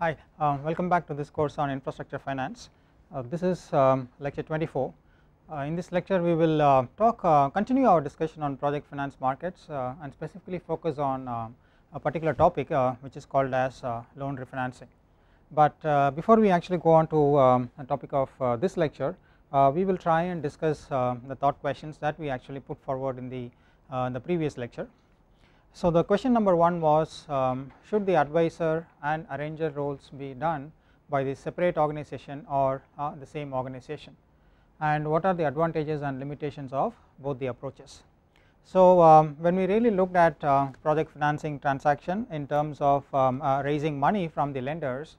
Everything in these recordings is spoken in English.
Hi, welcome back to this course on infrastructure finance. This is lecture 24. In this lecture we will continue our discussion on project finance markets and specifically focus on a particular topic which is called as loan refinancing. But before we actually go on to the topic of this lecture, we will try and discuss the thought questions that we actually put forward in the previous lecture. So the question number 1 was, should the advisor and arranger roles be done by the separate organization or the same organization, and what are the advantages and limitations of both the approaches. So when we really looked at project financing transaction in terms of raising money from the lenders,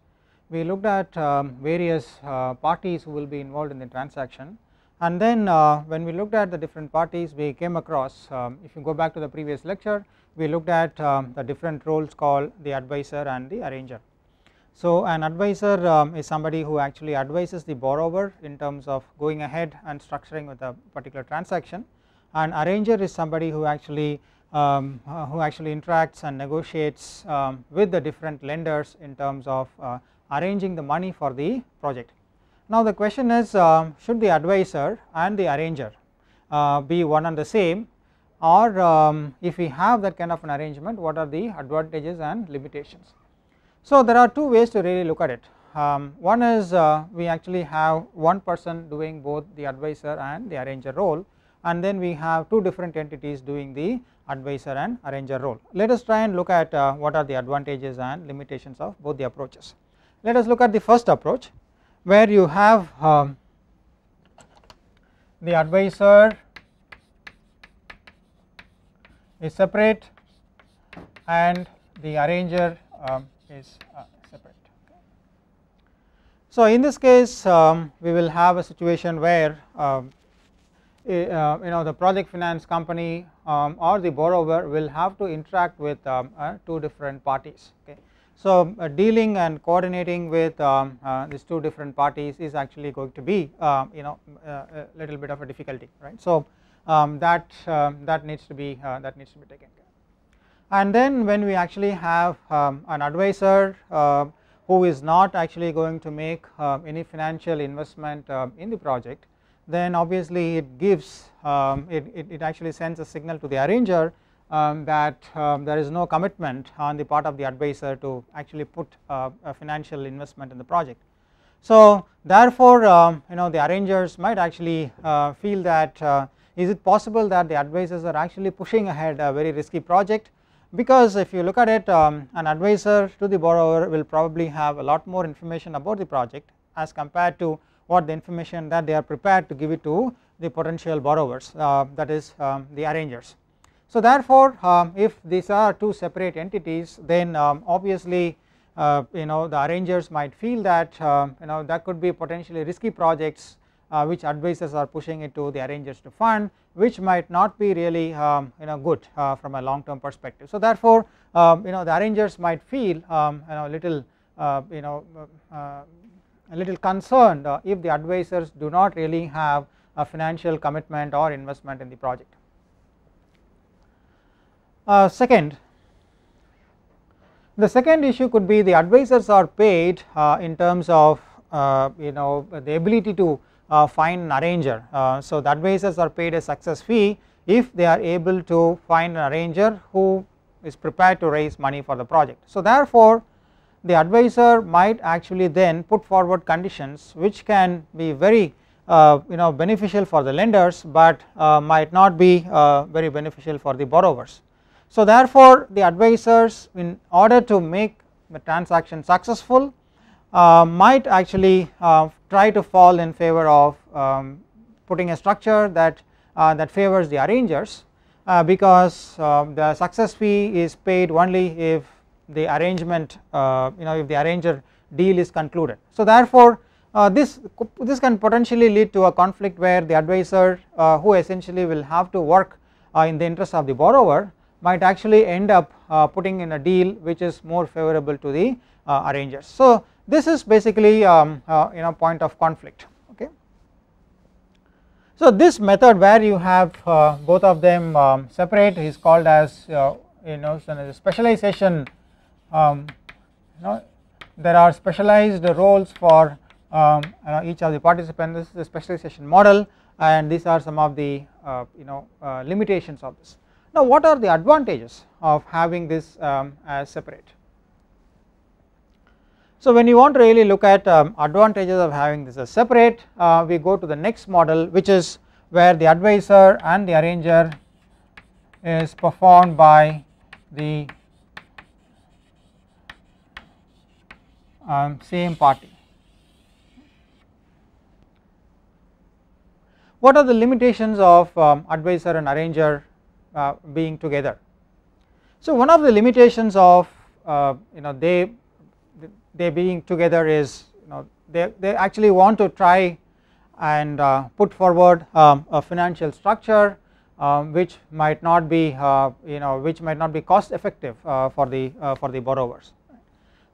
we looked at various parties who will be involved in the transaction, and then when we looked at the different parties, we came across, if you go back to the previous lecture, we looked at the different roles called the advisor and the arranger. So an advisor is somebody who actually advises the borrower in terms of going ahead and structuring with a particular transaction, and arranger is somebody who actually interacts and negotiates with the different lenders in terms of arranging the money for the project. Now the question is, should the advisor and the arranger be one and the same, or if we have that kind of an arrangement, what are the advantages and limitations. So there are two ways to really look at it. One is we actually have one person doing both the advisor and the arranger role, and then we have two different entities doing the advisor and arranger role. Let us try and look at what are the advantages and limitations of both the approaches. Let us look at the first approach, where you have the advisor is separate and the arranger is separate. So in this case we will have a situation where the project finance company or the borrower will have to interact with two different parties. Okay. So dealing and coordinating with these two different parties is actually going to be a little bit of a difficulty, right. So that needs to be taken care of. And then when we actually have an advisor who is not actually going to make any financial investment in the project, then obviously it gives it actually sends a signal to the arranger that there is no commitment on the part of the advisor to actually put a financial investment in the project. So therefore the arrangers might actually feel that is it possible that the advisors are actually pushing ahead a very risky project, because if you look at it, an advisor to the borrower will probably have a lot more information about the project as compared to what the information that they are prepared to give it to the potential borrowers, that is the arrangers. So therefore if these are two separate entities, then obviously the arrangers might feel that that could be potentially risky projects which advisors are pushing it to the arrangers to fund, which might not be really good from a long term perspective. So therefore the arrangers might feel a little concerned if the advisors do not really have a financial commitment or investment in the project. The second issue could be the advisors are paid in terms of the ability to find an arranger. So the advisors are paid a success fee if they are able to find an arranger who is prepared to raise money for the project. So therefore the advisor might actually then put forward conditions which can be very beneficial for the lenders, but might not be very beneficial for the borrowers. So therefore the advisors, in order to make the transaction successful, might actually try to fall in favor of putting a structure that favors the arrangers, because the success fee is paid only if the arrangement if the arranger deal is concluded. So therefore this can potentially lead to a conflict where the advisor who essentially will have to work in the interest of the borrower might actually end up putting in a deal which is more favorable to the arrangers. So this is basically point of conflict. Okay. So this method where you have both of them separate is called as specialization there are specialized roles for each of the participants. This is the specialization model, and these are some of the limitations of this. Now what are the advantages of having this as separate? So when you want to really look at advantages of having this as separate, we go to the next model, which is where the advisor and the arranger is performed by the same party. What are the limitations of advisor and arranger being together? So one of the limitations of they being together is they actually want to try and put forward a financial structure which might not be cost effective for the borrowers.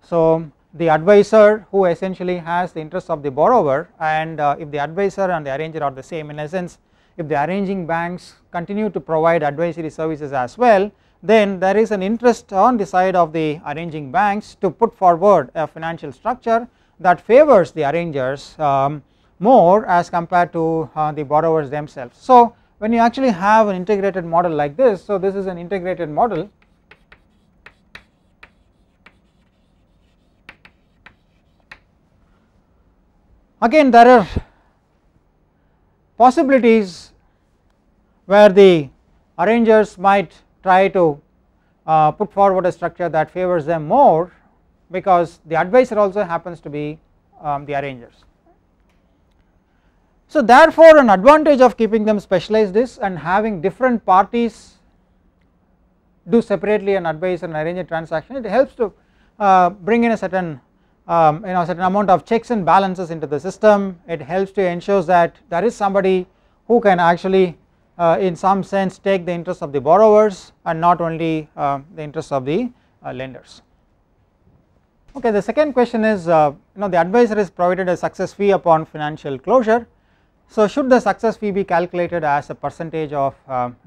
So the advisor, who essentially has the interest of the borrower, and if the advisor and the arranger are the same, in essence if the arranging banks continue to provide advisory services as well, then there is an interest on the side of the arranging banks to put forward a financial structure that favors the arrangers more as compared to the borrowers themselves. So when you actually have an integrated model like this, so this is an integrated model, again there are possibilities where the arrangers might try to put forward a structure that favors them more, because the advisor also happens to be the arrangers. So therefore an advantage of keeping them specialized is, and having different parties do separately an advisor and arranger transaction, it helps to bring in a certain certain amount of checks and balances into the system. It helps to ensure that there is somebody who can actually in some sense take the interest of the borrowers and not only the interest of the lenders. Okay, the second question is the advisor is provided a success fee upon financial closure. So should the success fee be calculated as a percentage of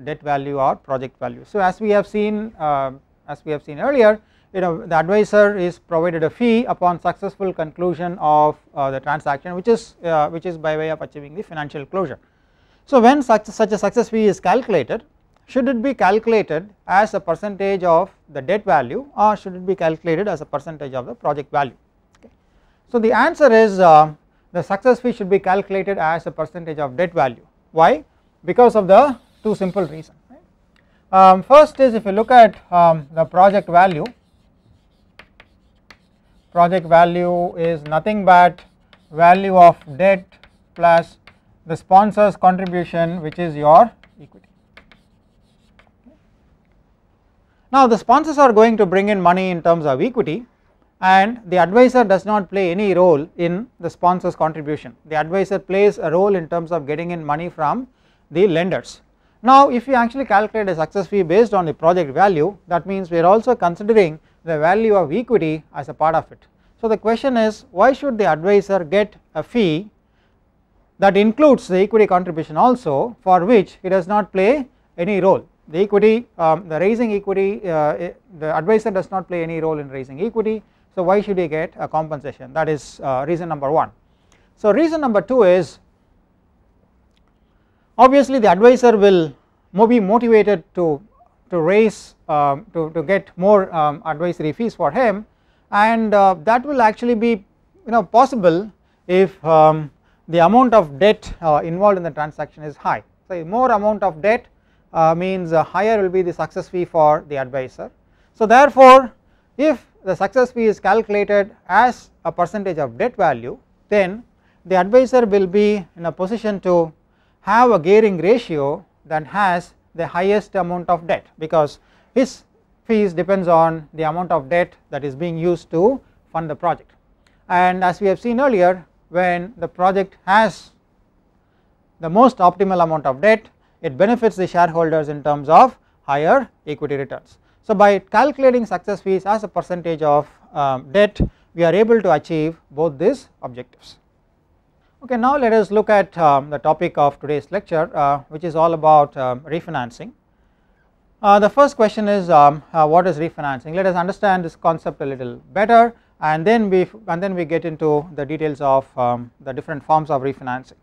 debt value or project value? So as we have seen earlier, the advisor is provided a fee upon successful conclusion of the transaction, which is by way of achieving the financial closure. So when such a success fee is calculated, should it be calculated as a percentage of the debt value, or should it be calculated as a percentage of the project value? Okay. So the answer is the success fee should be calculated as a percentage of debt value. Why? Because of the two simple reasons. Right? First is, if you look at the project value is nothing but value of debt plus the sponsor's contribution, which is your equity. Now the sponsors are going to bring in money in terms of equity, and the advisor does not play any role in the sponsor's contribution. The advisor plays a role in terms of getting in money from the lenders. Now if you actually calculate a success fee based on the project value, that means we are also considering the value of equity as a part of it. So the question is, why should the advisor get a fee that includes the equity contribution also, for which he does not play any role? The equity, the raising equity, the advisor does not play any role in raising equity, so why should he get a compensation? That is reason number one. So reason number two is, obviously the advisor will be motivated to raise to get more advisory fees for him, and that will actually be possible if the amount of debt involved in the transaction is high. So more amount of debt means higher will be the success fee for the advisor. So therefore if the success fee is calculated as a percentage of debt value, then the advisor will be in a position to have a gearing ratio that has the highest amount of debt, because his fees depends on the amount of debt that is being used to fund the project. And as we have seen earlier, when the project has the most optimal amount of debt, it benefits the shareholders in terms of higher equity returns. So by calculating success fees as a percentage of debt, we are able to achieve both these objectives. Okay, now let us look at the topic of today's lecture, which is all about refinancing. The first question is, what is refinancing? Let us understand this concept a little better, and then we get into the details of the different forms of refinancing.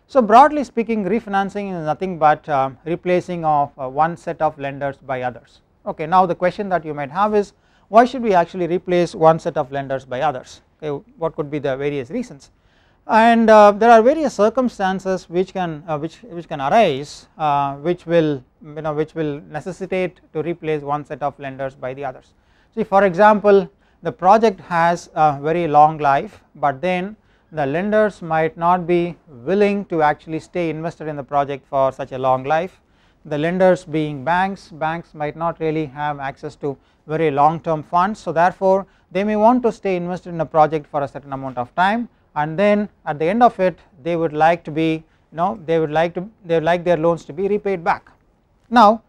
So broadly speaking, refinancing is nothing but replacing of one set of lenders by others. Okay, now the question that you might have is, why should we actually replace one set of lenders by others? Okay, what could be the various reasons? And there are various circumstances which can arise, which will necessitate to replace one set of lenders by the others. See, for example, the project has a very long life, but then the lenders might not be willing to actually stay invested in the project for such a long life. The lenders being banks might not really have access to very long term funds, so therefore they may want to stay invested in a project for a certain amount of time, and then at the end of it they would like to be, they would like their loans to be repaid back. Now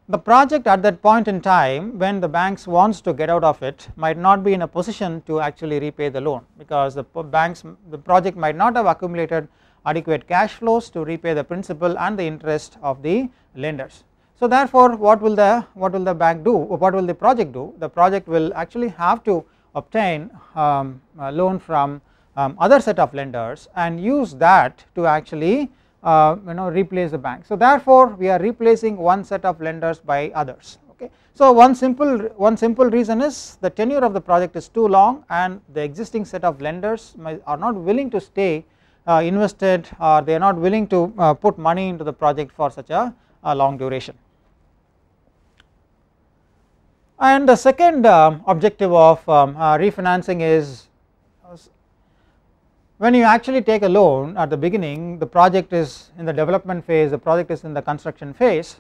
the project at that point in time, when the banks wants to get out of it, might not be in a position to actually repay the loan, because the project might not have accumulated adequate cash flows to repay the principal and the interest of the lenders. So therefore what will the bank do, what will the project do? The project will actually have to obtain a loan from other set of lenders and use that to actually replace the bank. So therefore we are replacing one set of lenders by others. Okay, so one simple reason is the tenure of the project is too long, and the existing set of lenders are not willing to stay invested, or they are not willing to put money into the project for such a long duration. And the second objective of refinancing is, when you actually take a loan at the beginning, the project is in the development phase, the project is in the construction phase,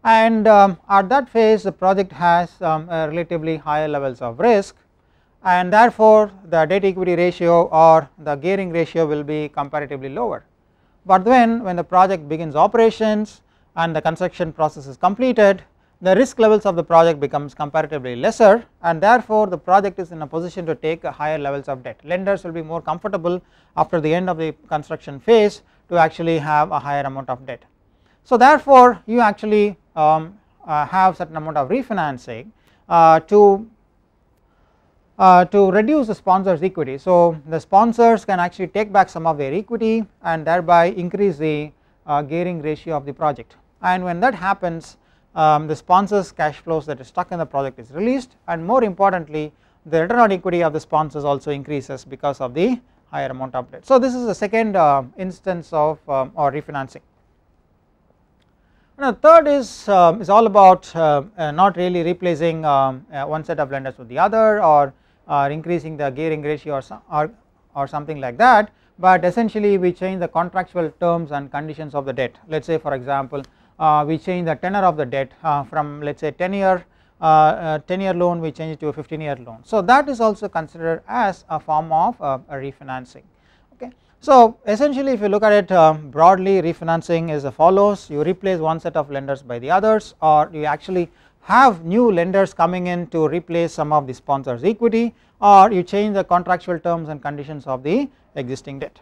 and at that phase the project has relatively higher levels of risk, and therefore the debt equity ratio or the gearing ratio will be comparatively lower. But when the project begins operations and the construction process is completed, the risk levels of the project becomes comparatively lesser, and therefore the project is in a position to take higher levels of debt. Lenders will be more comfortable after the end of the construction phase to actually have a higher amount of debt. So therefore you actually have certain amount of refinancing to reduce the sponsors' equity. So the sponsors can actually take back some of their equity and thereby increase the gearing ratio of the project, and when that happens, the sponsors' cash flows that is stuck in the project is released, and more importantly the return on equity of the sponsors also increases because of the higher amount of debt. So this is the second instance of or refinancing. Now third is all about not really replacing one set of lenders with the other, or increasing the gearing ratio or something like that, but essentially we change the contractual terms and conditions of the debt. Let us say for example we change the tenor of the debt from, let us say, 10-year loan, we change it to a 15-year loan. So that is also considered as a form of a refinancing. Okay. So essentially if you look at it broadly, refinancing is as follows: you replace one set of lenders by the others, or you actually have new lenders coming in to replace some of the sponsors' equity, or you change the contractual terms and conditions of the existing debt.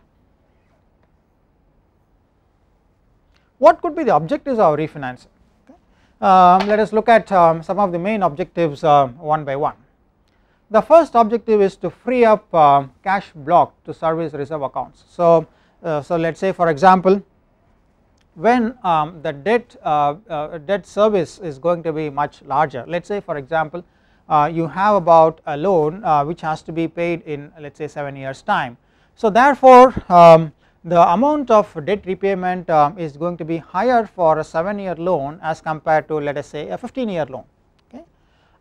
What could be the objectives of refinancing? Okay. Let us look at some of the main objectives one by one. The first objective is to free up cash block to service reserve accounts. So let us say for example, when the debt service is going to be much larger. Let us say for example you have about a loan which has to be paid in, let us say, 7 years time. So therefore the amount of debt repayment is going to be higher for a 7-year loan as compared to, let us say, a 15-year loan. Okay.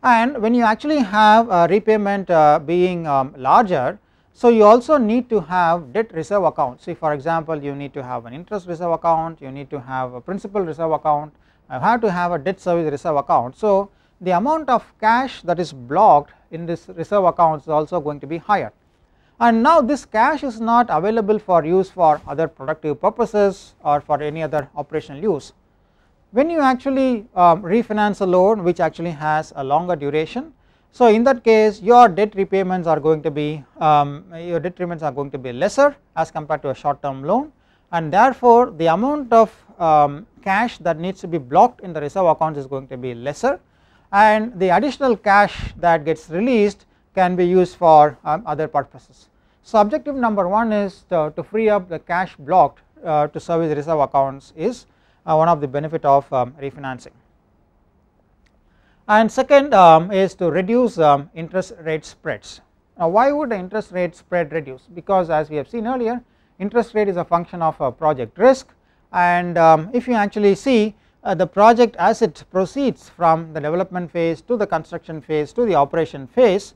And when you actually have a repayment being larger, so you also need to have debt reserve accounts. See, for example, you need to have an interest reserve account, you need to have a principal reserve account, you have to have a debt service reserve account. So the amount of cash that is blocked in this reserve account is also going to be higher. And now this cash is not available for use for other productive purposes or for any other operational use. When you actually refinance a loan which actually has a longer duration, so in that case your debt repayments are going to be lesser as compared to a short term loan, and therefore the amount of cash that needs to be blocked in the reserve accounts is going to be lesser, and the additional cash that gets released can be used for other purposes. So objective number 1 is to free up the cash blocked to service reserve accounts is one of the benefit of refinancing. And second is to reduce interest rate spreads. Now why would the interest rate spread reduce? Because as we have seen earlier, interest rate is a function of project risk, and if you actually see the project as it proceeds from the development phase to the construction phase to the operation phase,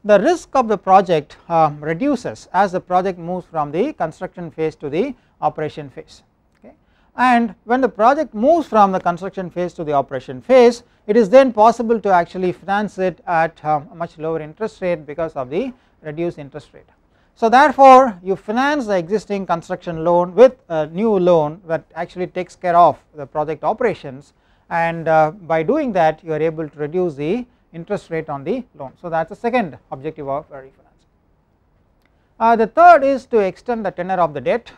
the risk of the project reduces as the project moves from the construction phase to the operation phase. Okay. And when the project moves from the construction phase to the operation phase, it is then possible to actually finance it at a much lower interest rate because of the reduced interest rate. So therefore you finance the existing construction loan with a new loan that actually takes care of the project operations, and by doing that you are able to reduce the interest rate on the loan. So that is the second objective of refinancing. The third is to extend the tenure of the debt.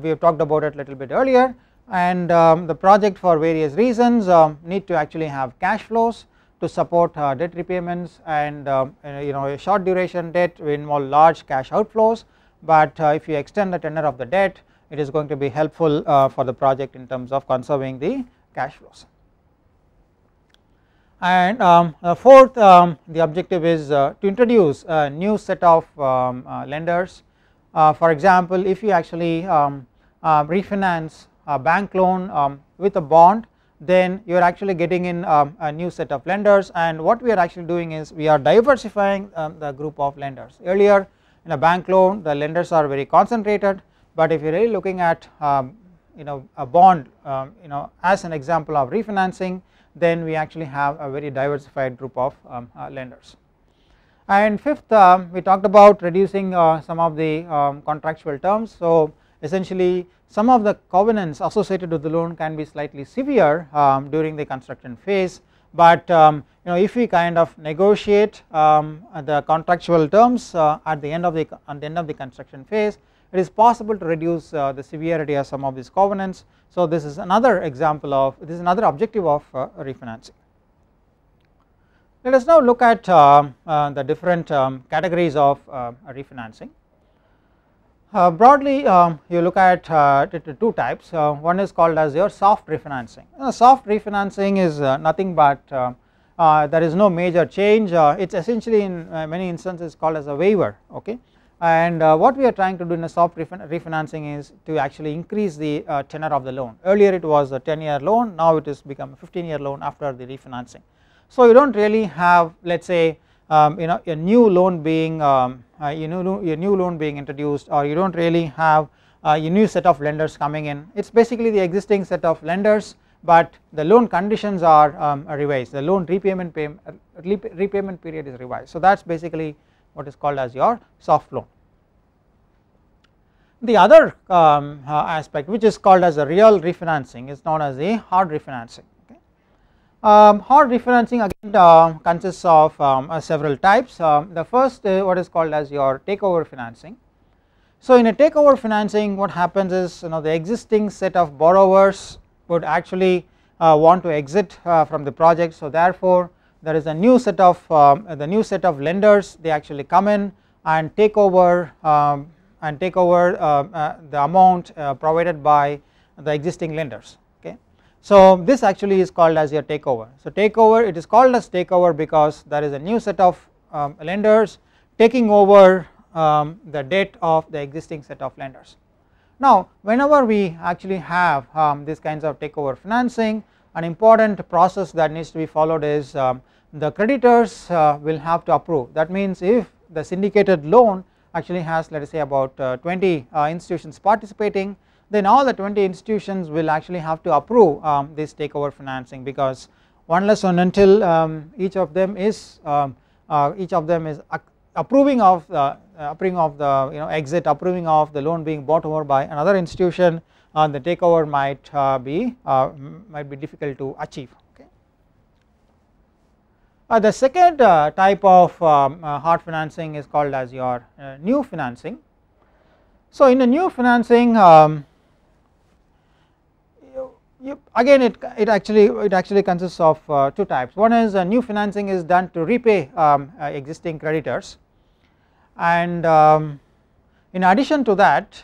We have talked about it a little bit earlier, and the project for various reasons need to actually have cash flows to support debt repayments, and a short duration debt will involve large cash outflows, but if you extend the tenure of the debt, it is going to be helpful for the project in terms of conserving the cash flows. And fourth, the objective is to introduce a new set of lenders. For example, if you actually refinance a bank loan with a bond, then you are actually getting in a new set of lenders, and what we are actually doing is we are diversifying the group of lenders. Earlier in a bank loan the lenders are very concentrated, but if you are really looking at a bond as an example of refinancing, then we actually have a very diversified group of lenders. And fifth, we talked about reducing some of the contractual terms. So essentially some of the covenants associated with the loan can be slightly severe during the construction phase, but if we kind of negotiate the contractual terms at the end of the construction phase, it is possible to reduce the severity of some of these covenants. So this is another another objective of refinancing. Let us now look at the different categories of refinancing. Broadly you look at two types. One is called as your soft refinancing. Soft refinancing is nothing but there is no major change. It is essentially in many instances called as a waiver. Okay. And what we are trying to do in a soft refinancing is to actually increase the tenure of the loan. Earlier it was a 10-year loan, now it has become a 15-year loan after the refinancing. So you do not really have, let us say a new loan being introduced, or you do not really have a new set of lenders coming in. It is basically the existing set of lenders, but the loan conditions are revised, the loan repayment period is revised. So that is basically what is called as your soft loan. The other aspect, which is called as a real refinancing, is known as a hard refinancing. Okay. Hard refinancing again consists of several types. The first what is called as your takeover financing. So in a takeover financing, what happens is the existing set of borrowers would actually want to exit from the project. So therefore there is a new set of lenders. They actually come in and take over the amount provided by the existing lenders. Okay. So this actually is called as your takeover. So takeover, it is called as takeover because there is a new set of lenders taking over the debt of the existing set of lenders. Now whenever we actually have these kinds of takeover financing, an important process that needs to be followed is the creditors will have to approve. That means if the syndicated loan actually has, let us say, about 20 institutions participating, then all the 20 institutions will actually have to approve this takeover financing, because unless and until each of them is approving of the exit, approving of the loan being bought over by another institution, the takeover might be difficult to achieve. Okay. The second type of hard financing is called as your new financing. So in a new financing, again it actually consists of two types. One is new financing is done to repay existing creditors, and in addition to that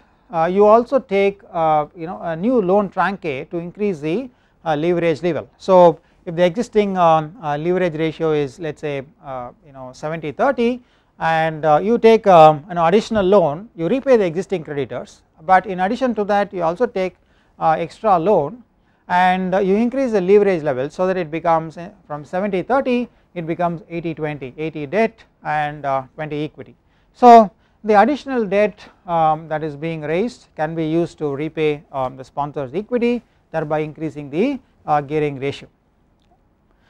you also take a new loan tranche to increase the leverage level. So if the existing leverage ratio is, let us say 70-30, and you take an additional loan, you repay the existing creditors, but in addition to that you also take extra loan and you increase the leverage level so that it becomes from 70-30 it becomes 80-20, 80 debt and 20 equity. So the additional debt that is being raised can be used to repay the sponsor's equity, thereby increasing the gearing ratio.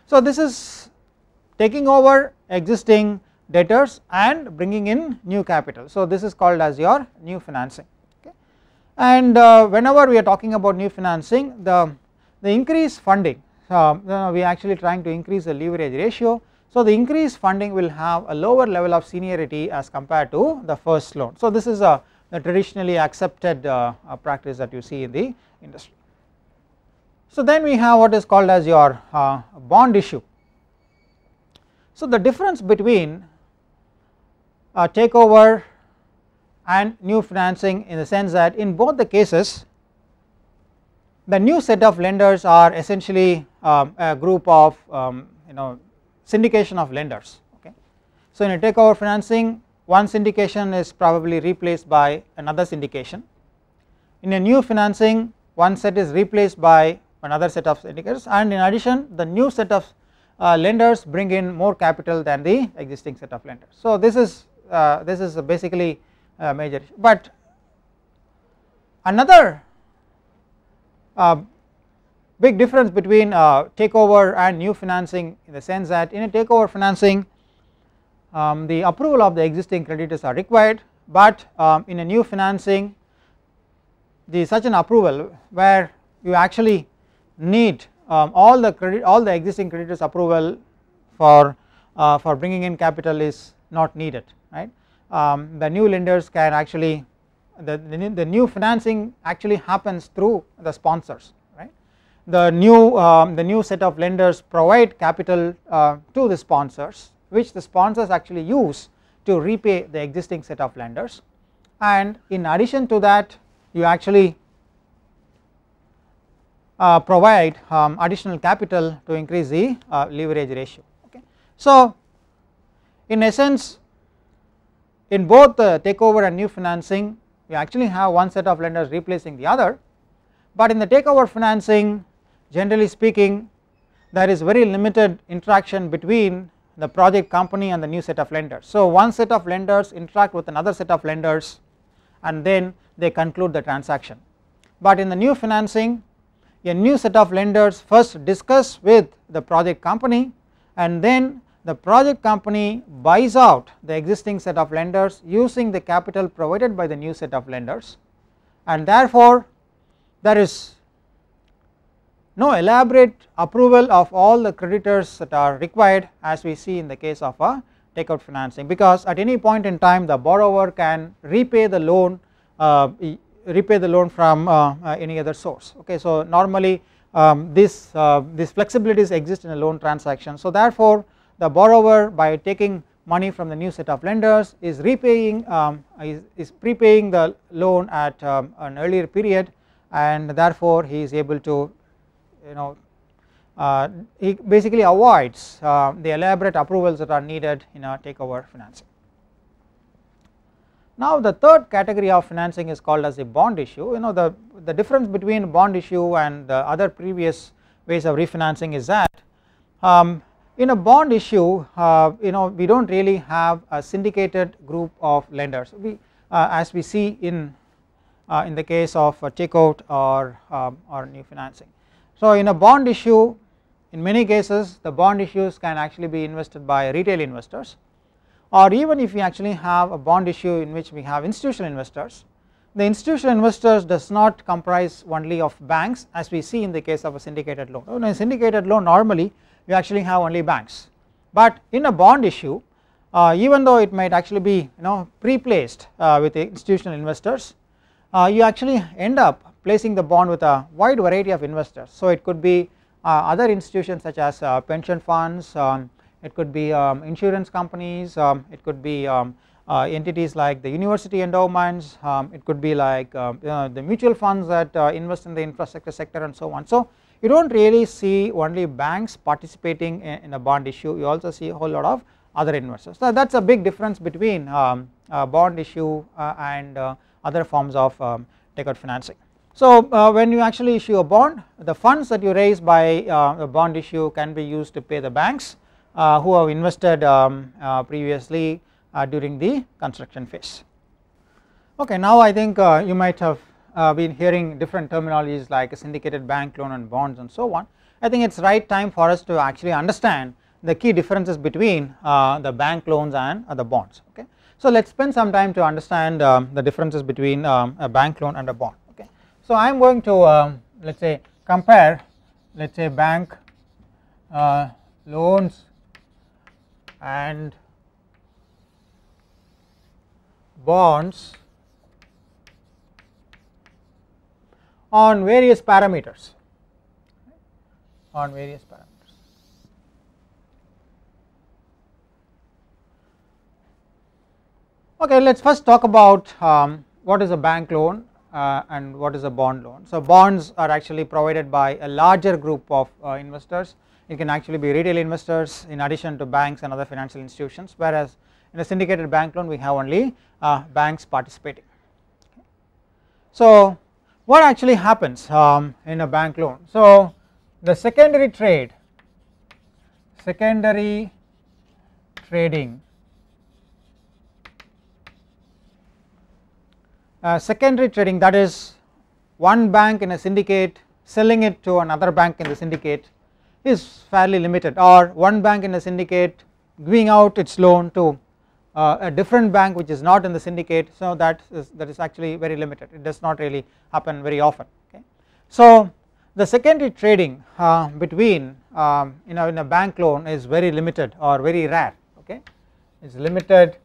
So this is taking over existing debtors and bringing in new capital. So this is called as your new financing. Okay. And whenever we are talking about new financing, the increased funding, we are actually trying to increase the leverage ratio. So the increased funding will have a lower level of seniority as compared to the first loan. So this is a traditionally accepted practice that you see in the industry. So then we have what is called as your bond issue. So the difference between takeover and new financing in the sense that in both the cases the new set of lenders are essentially a group of syndication of lenders. Okay. So in a takeover financing, one syndication is probably replaced by another syndication. In a new financing, one set is replaced by another set of syndicators, and in addition the new set of lenders bring in more capital than the existing set of lenders. So this is basically a major issue. But another big difference between takeover and new financing in the sense that in a takeover financing the approval of the existing creditors are required, but in a new financing such an approval where you actually need all the existing creditors approval for bringing in capital is not needed, right. The new lenders can actually the new financing actually happens through the sponsors, right. The new set of lenders provide capital to the sponsors, which the sponsors actually use to repay the existing set of lenders, and in addition to that you actually provide additional capital to increase the leverage ratio. Okay. So in essence in both takeover and new financing you actually have one set of lenders replacing the other, but in the takeover financing generally speaking there is very limited interaction between the project company and the new set of lenders. So one set of lenders interact with another set of lenders and then they conclude the transaction, but in the new financing a new set of lenders first discuss with the project company and then the project company buys out the existing set of lenders using the capital provided by the new set of lenders, and therefore there is no elaborate approval of all the creditors that are required as we see in the case of a takeout financing, because at any point in time the borrower can repay the loan from any other source. Okay. So normally these flexibilities exist in a loan transaction. So therefore the borrower by taking money from the new set of lenders is repaying is prepaying the loan at an earlier period, and therefore he is able to he basically avoids the elaborate approvals that are needed in a takeover financing. Now the third category of financing is called as a bond issue. The difference between bond issue and the other previous ways of refinancing is that in a bond issue we do not really have a syndicated group of lenders as we see in the case of takeout or new financing. So in a bond issue in many cases the bond issues can actually be invested by retail investors, or even if we actually have a bond issue in which we have institutional investors, the institutional investors does not comprise only of banks as we see in the case of a syndicated loan. In a syndicated loan normally you actually have only banks, but in a bond issue even though it might actually be pre-placed with the institutional investors, you actually end up placing the bond with a wide variety of investors. So it could be other institutions such as pension funds, it could be insurance companies, it could be entities like the university endowments, it could be like the mutual funds that invest in the infrastructure sector and so on. So you do not really see only banks participating in a bond issue, you also see a whole lot of other investors. So that is a big difference between bond issue and other forms of takeout financing. So when you actually issue a bond, the funds that you raise by the bond issue can be used to pay the banks who have invested previously during the construction phase. Okay, now I think you might have been hearing different terminologies like a syndicated bank loan and bonds and so on. I think it is right time for us to actually understand the key differences between the bank loans and the bonds. Okay, so let us spend some time to understand the differences between a bank loan and a bond. Okay, so I am going to let us say compare, let us say bank loans and bonds on various parameters, Okay, let us first talk about what is a bank loan and what is a bond loan. So bonds are actually provided by a larger group of investors. It can actually be retail investors in addition to banks and other financial institutions, whereas in a syndicated bank loan we have only banks participating. So what actually happens in a bank loan? So the secondary trading that is one bank in a syndicate selling it to another bank in the syndicate is fairly limited, or one bank in a syndicate giving out its loan to a different bank which is not in the syndicate. So that is actually very limited, it does not really happen very often. Okay, so the secondary trading between in a bank loan is very limited or very rare. Okay, it is limited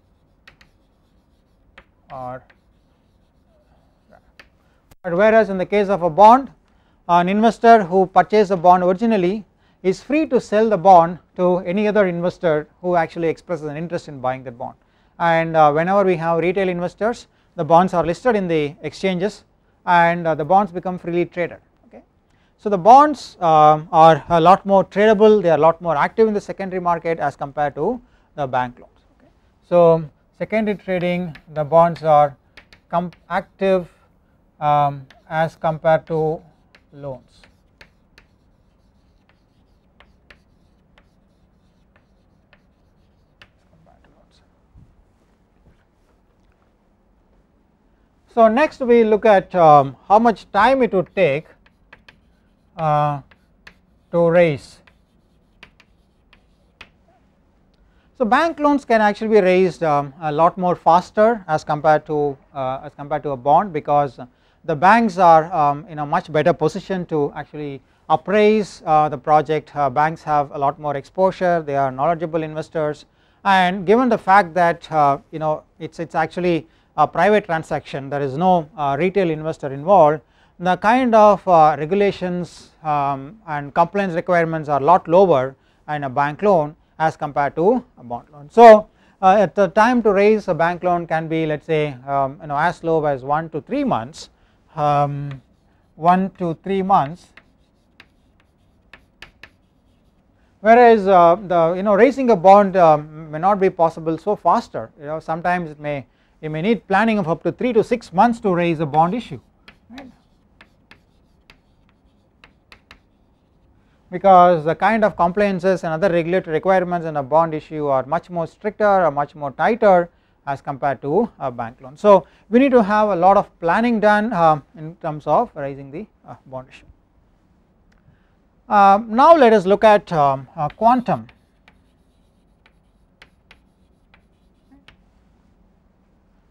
or rare. But whereas in the case of a bond, an investor who purchased a bond originally is free to sell the bond to any other investor who actually expresses an interest in buying that bond. And whenever we have retail investors, the bonds are listed in the exchanges and the bonds become freely traded. Okay, so the bonds are a lot more tradable, they are a lot more active in the secondary market as compared to the bank loans. Okay, so secondary trading, the bonds are active as compared to loans. So next we look at how much time it would take to raise. So bank loans can actually be raised a lot more faster as compared to a bond, because the banks are in a much better position to actually appraise the project. Banks have a lot more exposure, they are knowledgeable investors, and given the fact that it's actually a private transaction, there is no retail investor involved, the kind of regulations and compliance requirements are a lot lower in a bank loan as compared to a bond loan. So at the time to raise a bank loan can be, let us say as low as 1 to 3 months, 1 to 3 months, whereas the raising a bond may not be possible so faster. Sometimes you may need planning of up to 3 to 6 months to raise a bond issue, right? Because the kind of compliances and other regulatory requirements in a bond issue are much more stricter or much more tighter as compared to a bank loan. So we need to have a lot of planning done in terms of raising the bond issue. Now let us look at quantum.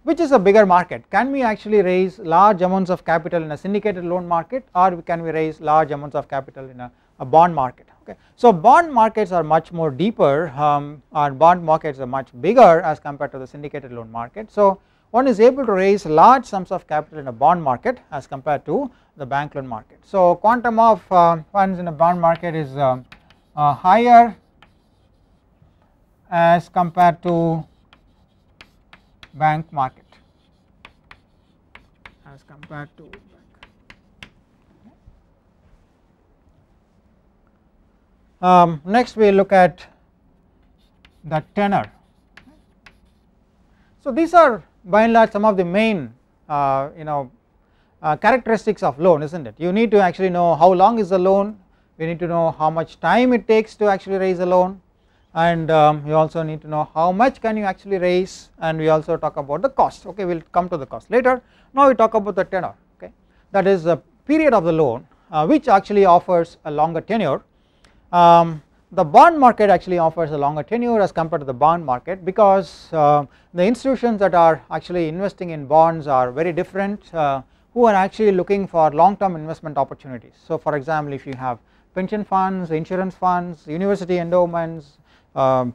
Which is a bigger market? Can we actually raise large amounts of capital in a syndicated loan market, or can we raise large amounts of capital in a bond market? Okay, so bond markets are much more deeper, or bond markets are much bigger as compared to the syndicated loan market. So one is able to raise large sums of capital in a bond market as compared to the bank loan market. So quantum of funds in a bond market is higher as compared to bank market, as compared to bank. Next we look at the tenor. So these are by and large some of the main characteristics of loan, isn't it? You need to actually know how long is the loan, you need to know how much time it takes to actually raise a loan, and you also need to know how much can you actually raise, and we also talk about the cost. Okay, we will come to the cost later. Now we talk about the tenor. Okay, that is the period of the loan which actually offers a longer tenure. The bond market actually offers a longer tenure as compared to the bond market, because the institutions that are actually investing in bonds are very different, who are actually looking for long term investment opportunities. So for example, if you have pension funds, insurance funds, university endowments, in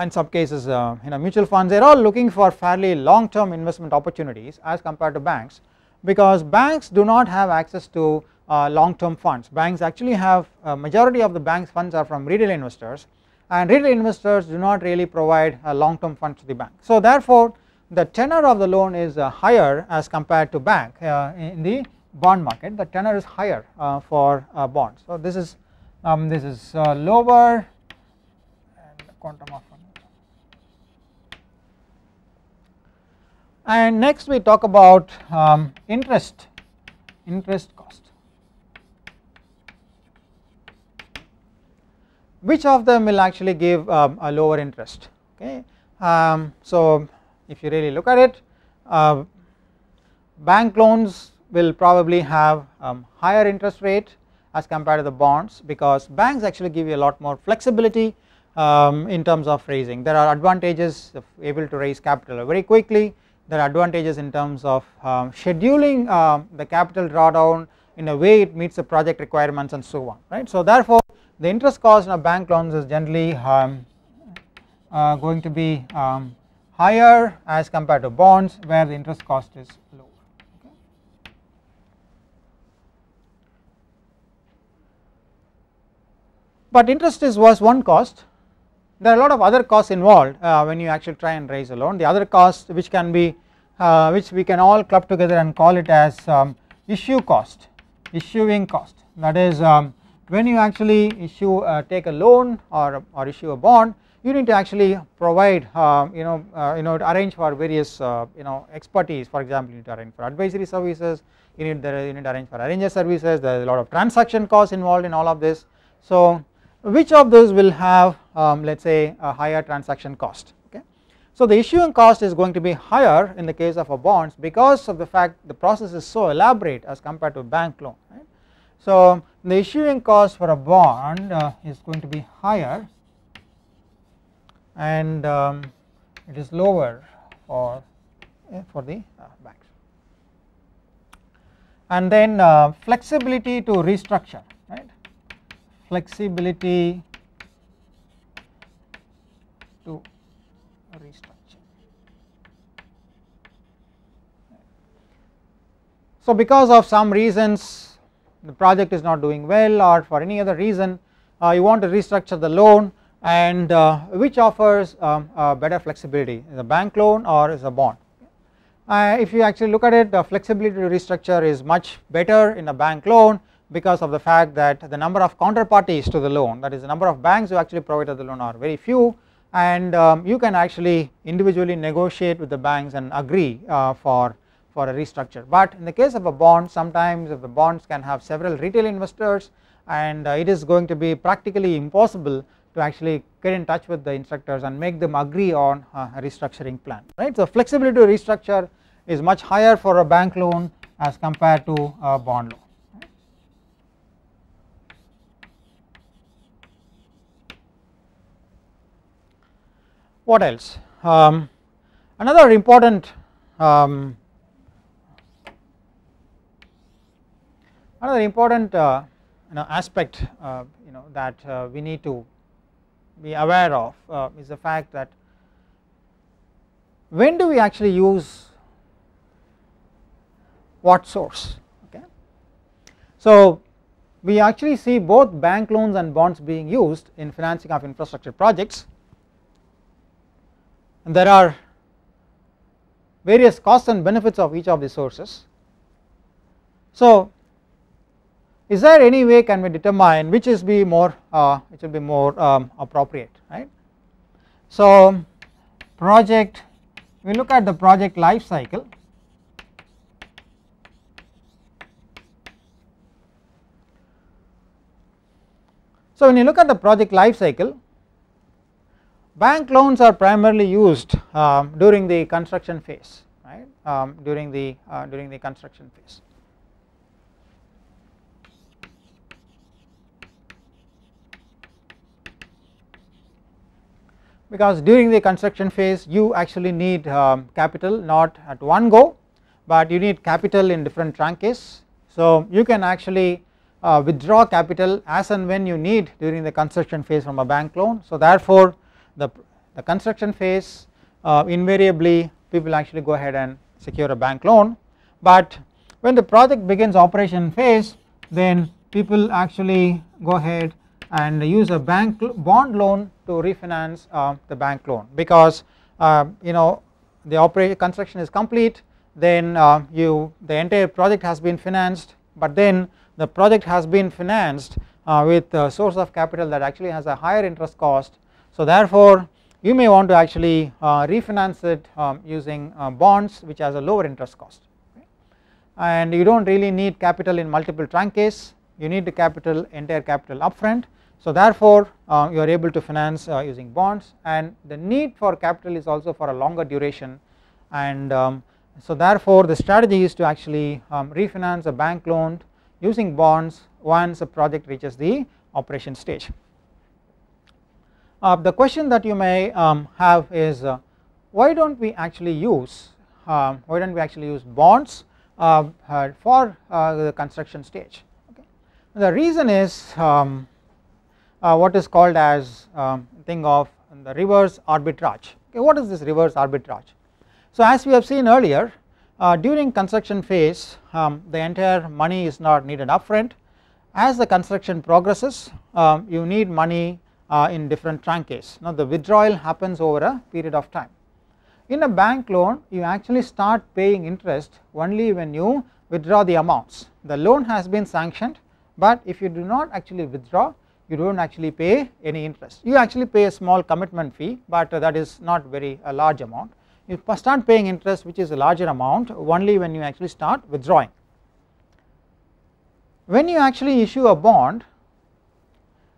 some cases mutual funds, they are all looking for fairly long term investment opportunities as compared to banks, because banks do not have access to long term funds. Banks actually have majority of the banks funds are from retail investors, and retail investors do not really provide long term funds to the bank. So therefore the tenor of the loan is higher as compared to bank. In the bond market the tenor is higher for bonds. So this is lower, and quantum of funds. And next we talk about interest cost. Which of them will actually give a lower interest? Okay, so if you really look at it, bank loans will probably have higher interest rate as compared to the bonds, because banks actually give you a lot more flexibility in terms of raising. There are advantages of able to raise capital very quickly. There are advantages in terms of scheduling the capital drawdown in a way it meets the project requirements and so on, right. So therefore the interest cost in a bank loans is generally going to be higher as compared to bonds, where the interest cost is lower. Okay. But interest was one cost. There are a lot of other costs involved when you actually try and raise a loan. The other cost which can be which we can all club together and call it as issuing cost. That is, when you actually take a loan or issue a bond, you need to actually provide to arrange for various expertise. For example, you need to arrange for advisory services, you need to arrange for arranger services. There is a lot of transaction costs involved in all of this. So which of those will have let us say a higher transaction cost? Okay. So the issuing cost is going to be higher in the case of a bonds, because of the fact the process is so elaborate as compared to a bank loan, right. So the issuing cost for a bond is going to be higher, and it is lower for the banks. And then flexibility to restructure, right, flexibility to restructure. So because of some reasons the project is not doing well, or for any other reason you want to restructure the loan, and which offers better flexibility, is a bank loan or is a bond? If you actually look at it, the flexibility to restructure is much better in a bank loan, because of the fact that the number of counterparties to the loan, that is the number of banks who actually provided the loan, are very few, and you can actually individually negotiate with the banks and agree for a restructure. But in the case of a bond, sometimes if the bonds can have several retail investors, and it is going to be practically impossible to actually get in touch with the instructors and make them agree on a restructuring plan, right. So flexibility to restructure is much higher for a bank loan as compared to a bond loan, right. What else? Another important aspect that we need to be aware of is the fact that when do we actually use what source. Okay. So we actually see both bank loans and bonds being used in financing of infrastructure projects, and there are various costs and benefits of each of the sources. So is there any way can we determine which will be more appropriate, right? So project, we look at the project life cycle. So when you look at the project life cycle, bank loans are primarily used during the construction phase, right? During the construction phase. Because during the construction phase you actually need capital, not at one go, but you need capital in different tranches. So you can actually withdraw capital as and when you need during the construction phase from a bank loan. So therefore the construction phase invariably people actually go ahead and secure a bank loan, but when the project begins operation phase, then people actually go ahead and use a bond loan to refinance the bank loan, because the construction is complete, then the entire project has been financed, but then the project has been financed with a source of capital that actually has a higher interest cost. So therefore you may want to actually refinance it using bonds which has a lower interest cost, okay? And you do not really need capital in multiple tranches, you need the entire capital upfront. So therefore you are able to finance using bonds, and the need for capital is also for a longer duration, and so therefore the strategy is to actually refinance a bank loan using bonds once a project reaches the operation stage. The question that you may have is why don't we actually use bonds for the construction stage? Okay. The reason is what is called as thing of the reverse arbitrage. Okay, what is this reverse arbitrage? So as we have seen earlier, during construction phase the entire money is not needed upfront. As the construction progresses you need money in different tranches. Now the withdrawal happens over a period of time. In a bank loan you actually start paying interest only when you withdraw the amounts. The loan has been sanctioned, but if you do not actually withdraw, you do not actually pay any interest. You actually pay a small commitment fee, but that is not a large amount. You start paying interest, which is a larger amount, only when you actually start withdrawing. When you actually issue a bond,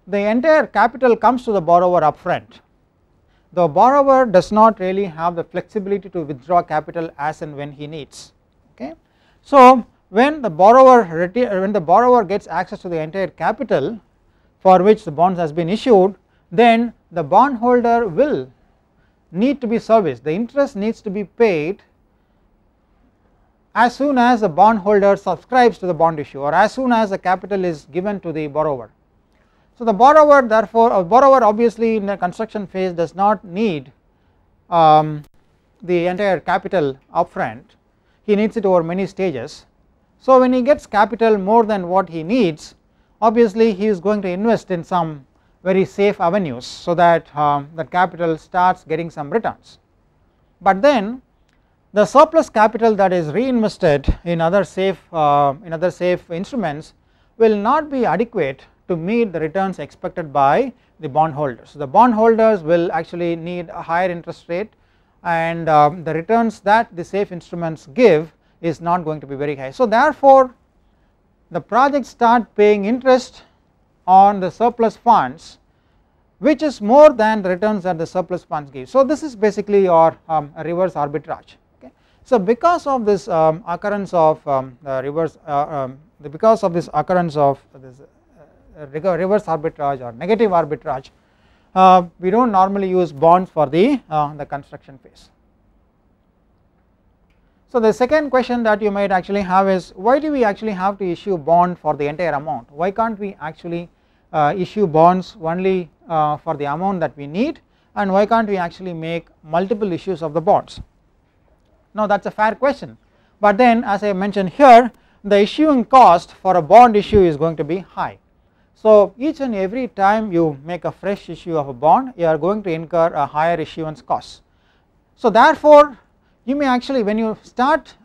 the entire capital comes to the borrower upfront. The borrower does not really have the flexibility to withdraw capital as and when he needs. Okay. So when the borrower gets access to the entire capital for which the bonds has been issued, then the bondholder will need to be serviced. The interest needs to be paid as soon as the bondholder subscribes to the bond issue, or as soon as the capital is given to the borrower. So the borrower obviously in the construction phase does not need the entire capital upfront, he needs it over many stages. So when he gets capital more than what he needs, obviously he is going to invest in some very safe avenues so that the capital starts getting some returns. But then the surplus capital that is reinvested in other safe instruments will not be adequate to meet the returns expected by the bondholders. So the bondholders will actually need a higher interest rate, and the returns that the safe instruments give is not going to be very high. So therefore the projects start paying interest on the surplus funds, which is more than the returns that the surplus funds give. So this is basically your reverse arbitrage. Okay. So because of this occurrence of reverse arbitrage or negative arbitrage, we do not normally use bonds for the construction phase. So the second question that you might actually have is, why do we actually have to issue bond for the entire amount? Why can't we actually issue bonds only for the amount that we need, and why can't we actually make multiple issues of the bonds? Now that is a fair question, but then as I mentioned here, the issuing cost for a bond issue is going to be high. So each and every time you make a fresh issue of a bond, you are going to incur a higher issuance cost. So therefore you may actually, when you start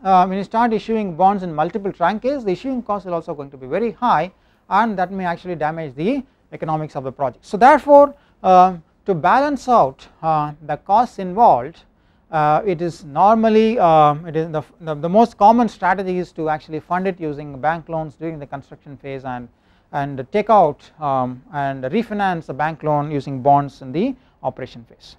issuing bonds in multiple tranches, the issuing cost is also going to be very high, and that may actually damage the economics of the project. So therefore to balance out the costs involved, it is normally the most common strategy is to actually fund it using bank loans during the construction phase, and take out and refinance the bank loan using bonds in the operation phase.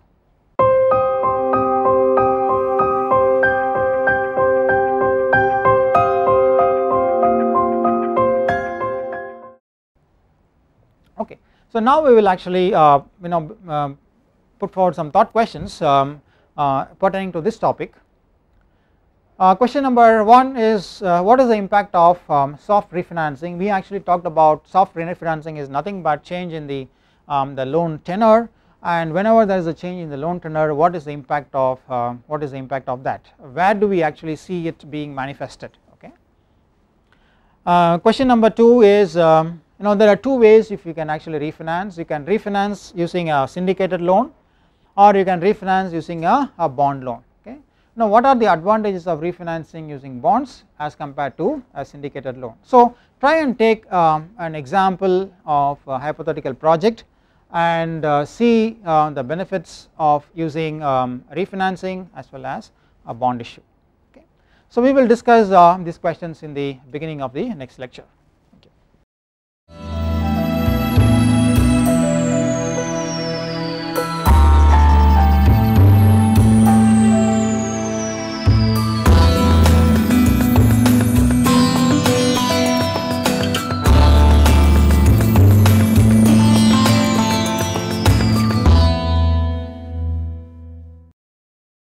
Okay, so now we will actually put forward some thought questions pertaining to this topic. Question number 1 is what is the impact of soft refinancing? We actually talked about soft refinancing is nothing but change in the loan tenor, and whenever there is a change in the loan tenor, what is the impact of that? Where do we actually see it being manifested? Okay. Question number 2 is there are two ways if you can actually refinance. You can refinance using a syndicated loan, or you can refinance using a bond loan. Okay. Now what are the advantages of refinancing using bonds as compared to a syndicated loan? So try and take an example of a hypothetical project and see the benefits of using refinancing as well as a bond issue. Okay. So we will discuss these questions in the beginning of the next lecture.